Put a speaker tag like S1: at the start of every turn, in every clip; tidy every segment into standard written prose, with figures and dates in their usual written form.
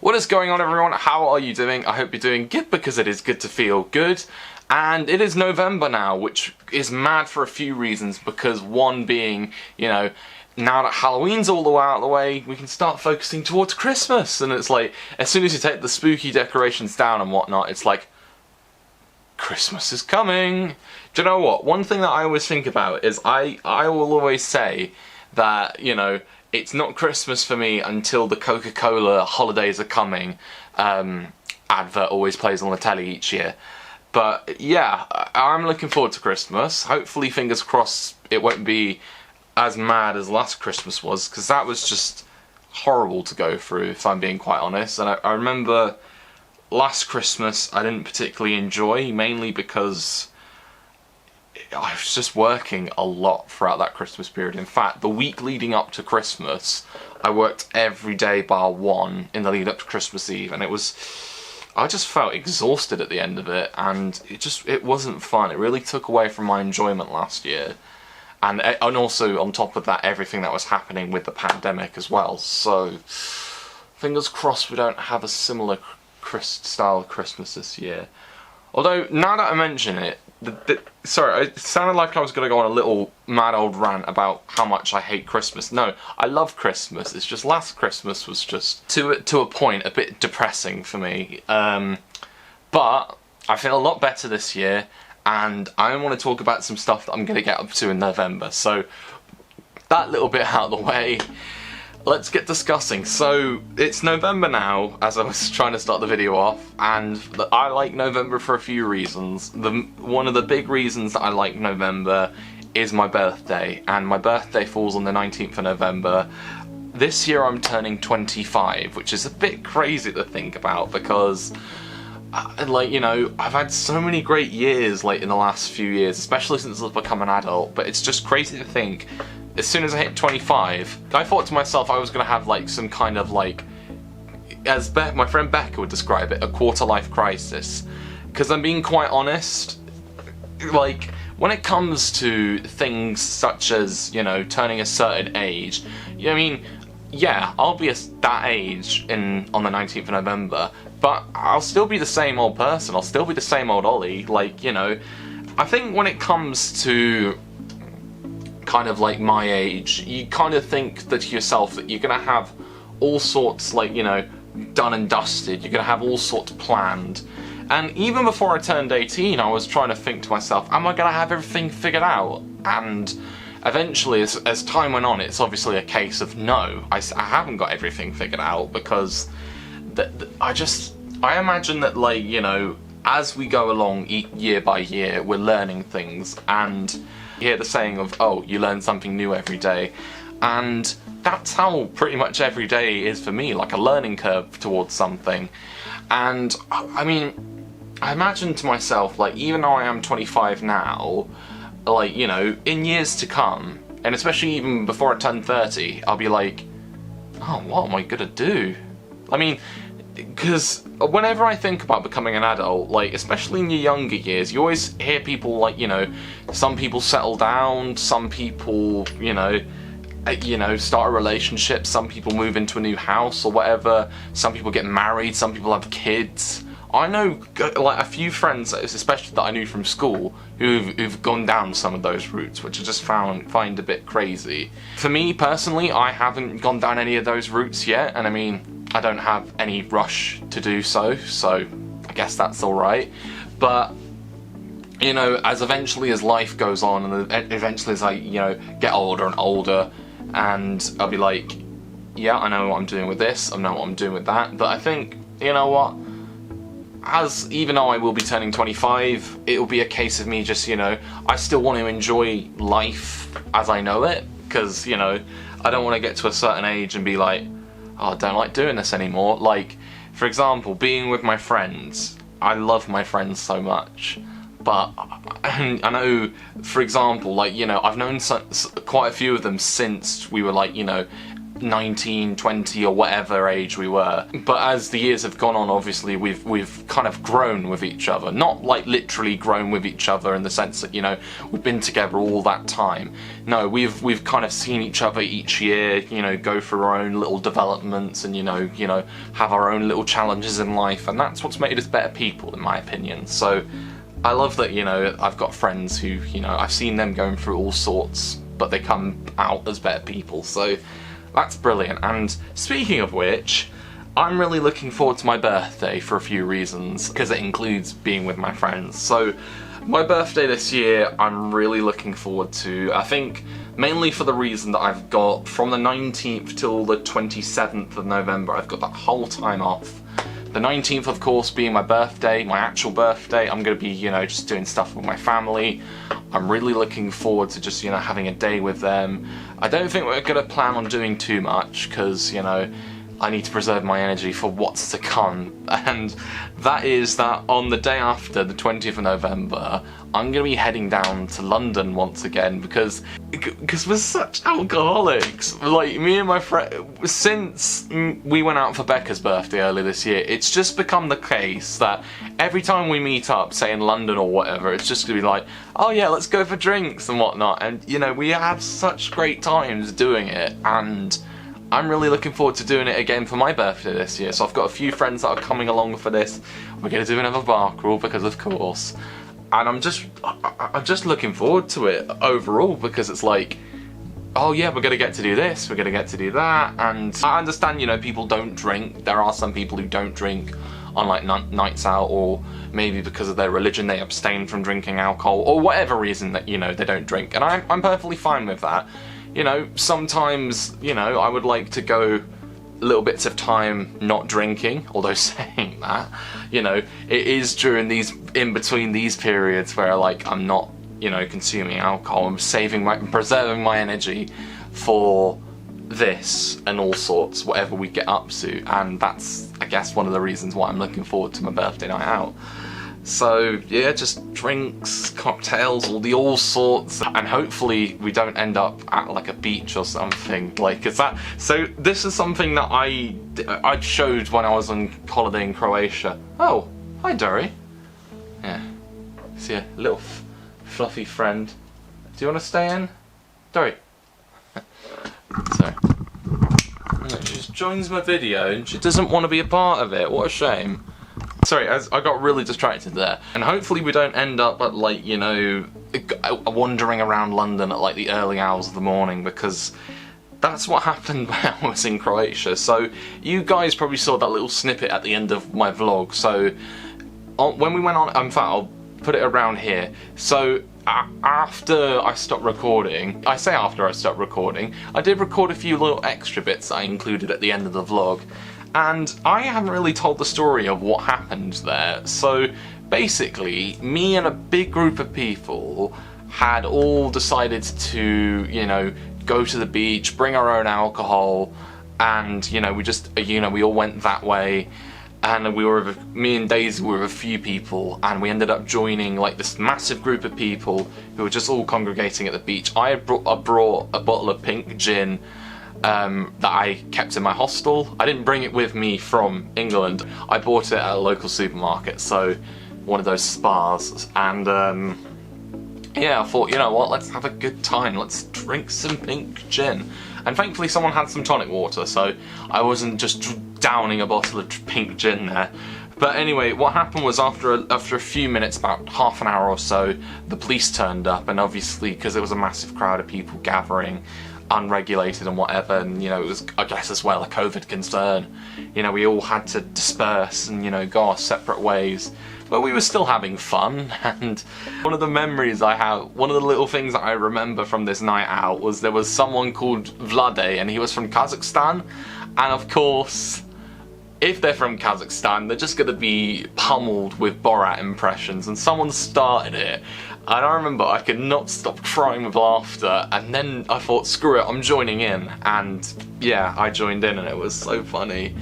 S1: What is going on, everyone? How are you doing? I hope you're doing good, because it is good to feel good. And it is November now, which is mad for a few reasons, because one being, you know, now that Halloween's all the way out of the way, we can start focusing towards Christmas. And it's like, as soon as you take the spooky decorations down and whatnot, it's like, Christmas is coming. Do you know what? One thing that I always think about is I will always say that, you know, it's not Christmas for me until the Coca-Cola holidays are coming advert always plays on the telly each year. But yeah, I'm looking forward to Christmas. Hopefully, fingers crossed, it won't be as mad as last Christmas was, because that was just horrible to go through, if I'm being quite honest. And I remember last Christmas I didn't particularly enjoy, mainly because I was just working a lot throughout that Christmas period. In fact, the week leading up to Christmas, I worked every day bar one in the lead up to Christmas Eve, and I just felt exhausted at the end of it, and it wasn't fun. It really took away from my enjoyment last year. And also, on top of that, everything that was happening with the pandemic as well. So, fingers crossed we don't have a similar style of Christmas this year. Although, now that I mention it, sorry, it sounded like I was going to go on a little mad old rant about how much I hate Christmas. No, I love Christmas. It's just last Christmas was just, to a point, a bit depressing for me. But I feel a lot better this year, and I want to talk about some stuff that I'm going to get up to in November. So, that little bit out of the way, let's get discussing. So, it's November now, as I was trying to start the video off, and I like November for a few reasons. One of the big reasons that I like November is my birthday, and my birthday falls on the 19th of November. This year I'm turning 25, which is a bit crazy to think about, because like, you know, I've had so many great years like in the last few years, especially since I've become an adult, but it's just crazy to think, as soon as I hit 25, I thought to myself I was going to have like some kind of like, as my friend Becca would describe it, a quarter-life crisis. Because I'm being quite honest, like, when it comes to things such as, you know, turning a certain age, I mean, yeah, I'll be that age on the 19th of November, but I'll still be the same old person. I'll still be the same old Ollie. Like, you know, I think when it comes to kind of like my age, you kind of think that to yourself that you're gonna have all sorts, like, you know, done and dusted. You're gonna have all sorts planned. And even before I turned 18, I was trying to think to myself, am I gonna have everything figured out? And eventually, as time went on, it's obviously a case of no, I haven't got everything figured out, because I imagine that, like, you know, as we go along year by year, we're learning things, and you hear the saying of, oh, you learn something new every day, and that's how pretty much every day is for me, like a learning curve towards something. And I mean, I imagine to myself, like, even though I am 25 now, like, you know, in years to come, and especially even before I turn 30, I'll be like, oh, what am I gonna do? I mean, because whenever I think about becoming an adult, like, especially in your younger years, you always hear people, like, you know, some people settle down, some people, you know, start a relationship, some people move into a new house or whatever, some people get married, some people have kids. I know, like, a few friends, especially that I knew from school, who've gone down some of those routes, which I just find a bit crazy. For me, personally, I haven't gone down any of those routes yet, and I mean, I don't have any rush to do so I guess that's alright. But, you know, as eventually as life goes on, and eventually as I, you know, get older and older, and I'll be like, yeah, I know what I'm doing with this, I know what I'm doing with that, but I think, you know what, even though I will be turning 25, it'll be a case of me just, you know, I still want to enjoy life as I know it, because, you know, I don't want to get to a certain age and be like, oh, I don't like doing this anymore. Like, for example, being with my friends. I love my friends so much, but I know, for example, like, you know, I've known quite a few of them since we were, like, you know, 19, 20 or whatever age we were. But as the years have gone on, obviously we've kind of grown with each other. Not like literally grown with each other in the sense that, you know, we've been together all that time. No, we've kind of seen each other each year, you know, go through our own little developments and, you know, have our own little challenges in life, and that's what's made us better people, in my opinion. So I love that, you know, I've got friends who, you know, I've seen them going through all sorts, but they come out as better people. So that's brilliant. And speaking of which, I'm really looking forward to my birthday for a few reasons, because it includes being with my friends. So my birthday this year, I'm really looking forward to, I think mainly for the reason that I've got from the 19th till the 27th of November, I've got that whole time off. The 19th, of course, being my birthday, my actual birthday, I'm going to be, you know, just doing stuff with my family. I'm really looking forward to just, you know, having a day with them. I don't think we're going to plan on doing too much because, you know, I need to preserve my energy for what's to come. And that is that on the day after, the 20th of November, I'm going to be heading down to London once again because we're such alcoholics. Like, me and my friend, since we went out for Becca's birthday earlier this year, it's just become the case that every time we meet up, say in London or whatever, it's just going to be like, oh yeah, let's go for drinks and whatnot. And, you know, we have such great times doing it, and I'm really looking forward to doing it again for my birthday this year. So I've got a few friends that are coming along for this. We're going to do another bar crawl because of course. And I'm just looking forward to it overall because it's like, oh yeah, we're going to get to do this, we're going to get to do that. And I understand, you know, people don't drink. There are some people who don't drink on like nights out, or maybe because of their religion they abstain from drinking alcohol, or whatever reason that, you know, they don't drink. And I'm perfectly fine with that. You know, sometimes, you know, I would like to go little bits of time not drinking, although saying that, you know, it is during these, in between these periods where, like, I'm not, you know, consuming alcohol, I'm preserving my energy for this and all sorts, whatever we get up to, and that's, I guess, one of the reasons why I'm looking forward to my birthday night out. So yeah, just drinks, cocktails, all sorts, and hopefully we don't end up at like a beach or something. Like, is that? So this is something that I showed when I was on holiday in Croatia. Oh, hi Dory. Yeah, see a little fluffy friend. Do you want to stay in, Dory? So she just joins my video and she doesn't want to be a part of it. What a shame. Sorry, I got really distracted there. And hopefully we don't end up at, like, you know, wandering around London at like the early hours of the morning, because that's what happened when I was in Croatia. So you guys probably saw that little snippet at the end of my vlog. So when we went on, in fact, I'll put it around here. So after I stopped recording, I say after I stopped recording, I did record a few little extra bits that I included at the end of the vlog. And I haven't really told the story of what happened there. So basically, me and a big group of people had all decided to, you know, go to the beach, bring our own alcohol, and, you know, we all went that way. And me and Daisy were with a few people, and we ended up joining like this massive group of people who were just all congregating at the beach. I brought a bottle of pink gin that I kept in my hostel. I didn't bring it with me from England. I bought it at a local supermarket, so one of those spas. And yeah, I thought, you know what, let's have a good time. Let's drink some pink gin. And thankfully someone had some tonic water, so I wasn't just downing a bottle of pink gin there. But anyway, what happened was after a few minutes, about half an hour or so, the police turned up, and obviously, because there was a massive crowd of people gathering, unregulated and whatever, and, you know, it was, I guess, as well a COVID concern. You know, we all had to disperse and, you know, go our separate ways. But we were still having fun, and one of the memories I have, one of the little things that I remember from this night out was there was someone called Vlade, and he was from Kazakhstan, and of course, if they're from Kazakhstan, they're just going to be pummeled with Borat impressions, and someone started it. And I remember I could not stop crying with laughter, and then I thought, screw it, I'm joining in. And yeah, I joined in, and it was so funny.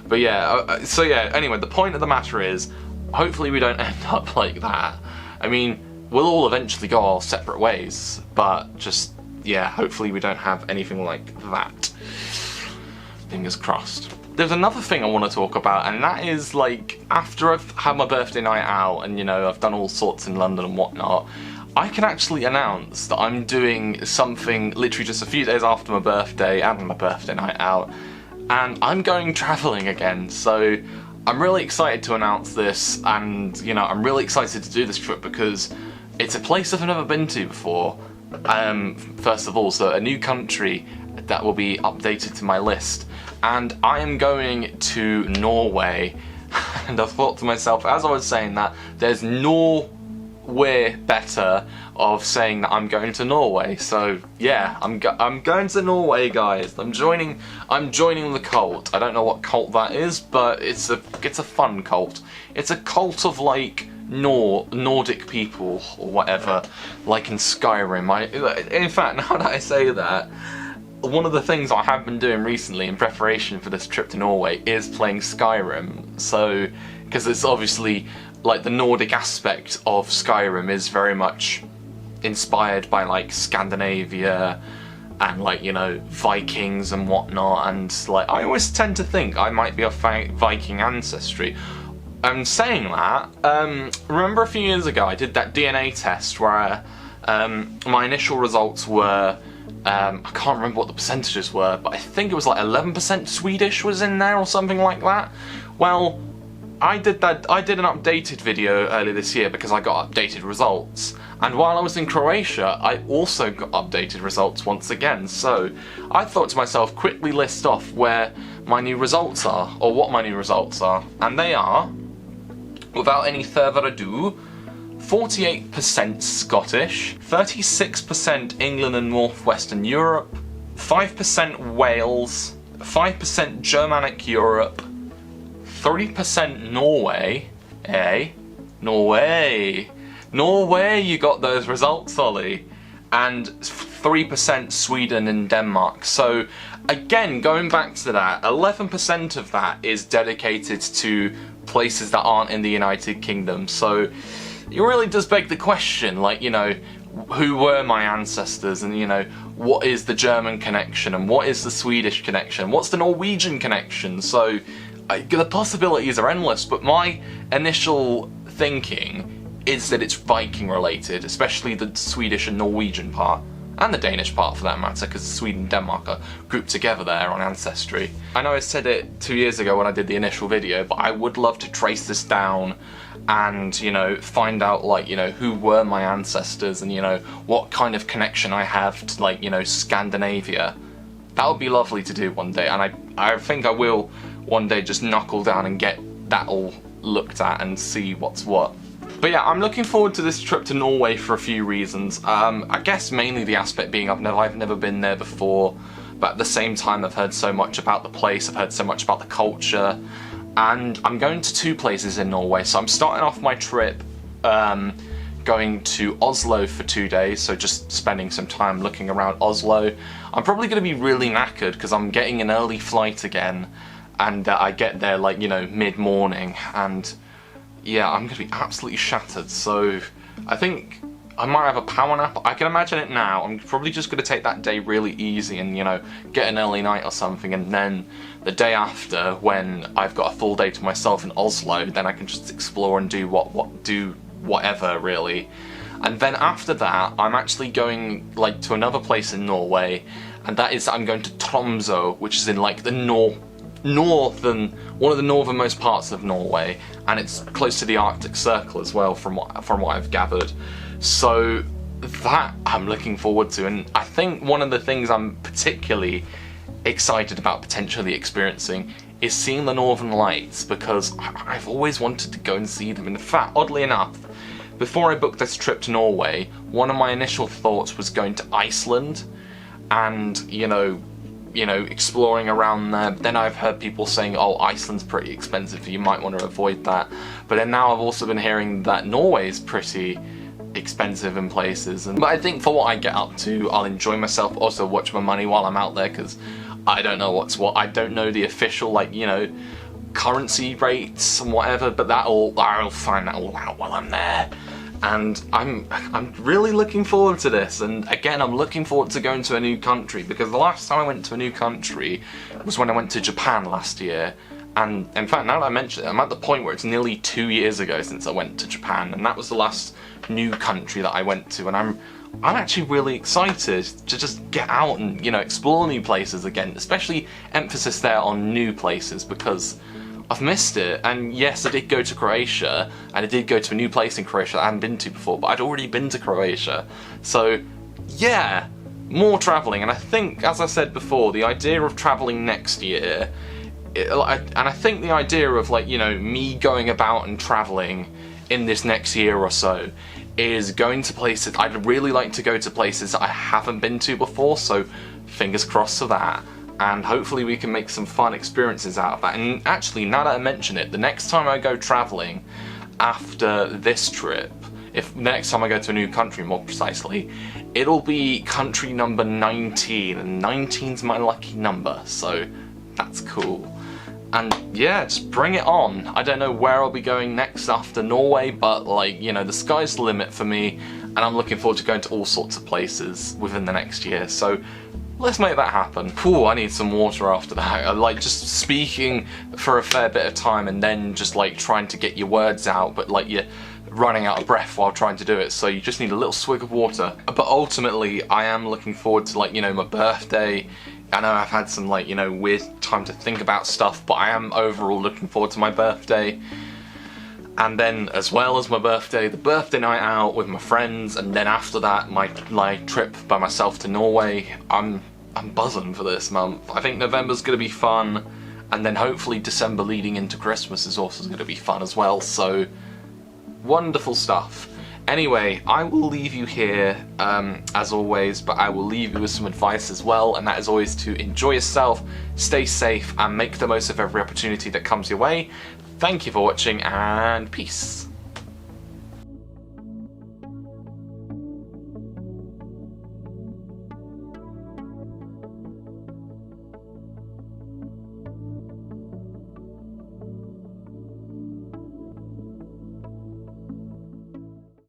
S1: But yeah, so yeah, anyway, the point of the matter is, hopefully we don't end up like that. I mean, we'll all eventually go our separate ways, but just, yeah, hopefully we don't have anything like that. Fingers crossed. There's another thing I want to talk about, and that is, like, after I've had my birthday night out and, you know, I've done all sorts in London and whatnot, I can actually announce that I'm doing something literally just a few days after my birthday and my birthday night out, and I'm going travelling again. So I'm really excited to announce this, and, you know, I'm really excited to do this trip because it's a place I've never been to before. First of all, so a new country that will be updated to my list, and I am going to Norway. And I thought to myself, as I was saying that, there's no way better of saying that I'm going to Norway. So yeah, I'm going to Norway, guys. I'm joining the cult. I don't know what cult that is, but it's a fun cult. It's a cult of, like, Nordic people or whatever, like in Skyrim. In fact, now that I say that, one of the things I have been doing recently in preparation for this trip to Norway is playing Skyrim. So, because it's obviously, like, the Nordic aspect of Skyrim is very much inspired by, like, Scandinavia and, like, you know, Vikings and whatnot, and, like, I always tend to think I might be of Viking ancestry. And saying that, remember a few years ago I did that DNA test where my initial results were, I can't remember what the percentages were, but I think it was like 11% Swedish was in there or something like that. Well, I did an updated video earlier this year because I got updated results, and while I was in Croatia I also got updated results once again. So I thought to myself, quickly list off where my new results are, or what my new results are, and they are, without any further ado, 48% Scottish, 36% England and Northwestern Europe, 5% Wales, 5% Germanic Europe, 3% Norway, Norway, you got those results, Ollie, and 3% Sweden and Denmark. So again, going back to that, 11% of that is dedicated to places that aren't in the United Kingdom. So it really does beg the question, like, you know, who were my ancestors, and, you know, what is the German connection, and what is the Swedish connection, what's the Norwegian connection? So the possibilities are endless, but my initial thinking is that it's Viking related, especially the Swedish and Norwegian part, and the Danish part for that matter, because Sweden and Denmark are grouped together there on Ancestry. I know I said it 2 years ago when I did the initial video, but I would love to trace this down and, you know, find out, like, you know, who were my ancestors, and, you know, what kind of connection I have to, like, you know, Scandinavia. That would be lovely to do one day, and I think I will one day just knuckle down and get that all looked at and see what's what. But yeah, I'm looking forward to this trip to Norway for a few reasons. I guess mainly the aspect being I've never been there before, but at the same time I've heard so much about the place, I've heard so much about the culture, and I'm going to 2 places in Norway. So I'm starting off my trip going to Oslo for 2 days, so just spending some time looking around Oslo. I'm probably going to be really knackered because I'm getting an early flight again, and I get there, like, you know, mid-morning, and yeah, I'm going to be absolutely shattered. So I think I might have a power nap. I can imagine it now. I'm probably just going to take that day really easy and, you know, get an early night or something, and then the day after, when I've got a full day to myself in Oslo, then I can just explore and do whatever, really. And then after that, I'm actually going, like, to another place in Norway, and that is, I'm going to Tromsø, which is in, like, the one of the northernmost parts of Norway, and it's close to the Arctic Circle as well, from what I've gathered. So that I'm looking forward to, and I think one of the things I'm particularly excited about potentially experiencing is seeing the Northern Lights, because I've always wanted to go and see them. In fact, oddly enough, before I booked this trip to Norway, one of my initial thoughts was going to Iceland and, you know, exploring around there. Then I've heard people saying, oh, Iceland's pretty expensive, you might want to avoid that. But then now I've also been hearing that Norway's pretty expensive in places. But I think for what I get up to, I'll enjoy myself, also watch my money while I'm out there, because I don't know what's what. I don't know the official, like, you know, currency rates and whatever, but I'll find that all out while I'm there. and I'm really looking forward to this. And again, I'm looking forward to going to a new country, because the last time I went to a new country was when I went to Japan last year. And in fact, now that I mention it, I'm at the point where it's nearly 2 years ago since I went to Japan, and that was the last new country that I went to. And I'm actually really excited to just get out and, you know, explore new places again, especially emphasis there on new places, because I've missed it. And yes, I did go to Croatia, and I did go to a new place in Croatia that I hadn't been to before, but I'd already been to Croatia. So yeah, more travelling. And I think, as I said before, the idea of travelling next year, and I think the idea of, like, you know, me going about and travelling in this next year or so is going to places. I'd really like to go to places I haven't been to before, so fingers crossed for that. And hopefully we can make some fun experiences out of that. And actually, now that I mention it, the next time I go travelling after this trip, if next time I go to a new country more precisely, it'll be country number 19, and 19's my lucky number, so that's cool. And yeah, just bring it on. I don't know where I'll be going next after Norway, but, like, you know, the sky's the limit for me, and I'm looking forward to going to all sorts of places within the next year, so let's make that happen. Ooh, I need some water after that. I like just speaking for a fair bit of time and then just, like, trying to get your words out, but, like, you're running out of breath while trying to do it, so you just need a little swig of water. But ultimately, I am looking forward to, like, you know, my birthday. I know I've had some, like, you know, weird time to think about stuff, but I am overall looking forward to my birthday. And then, as well as my birthday, the birthday night out with my friends, and then after that, my trip by myself to Norway. I'm buzzing for this month. I think November's gonna be fun, and then hopefully December leading into Christmas is also gonna be fun as well, so wonderful stuff. Anyway, I will leave you here, as always, but I will leave you with some advice as well, and that is always to enjoy yourself, stay safe, and make the most of every opportunity that comes your way. Thank you for watching, and peace.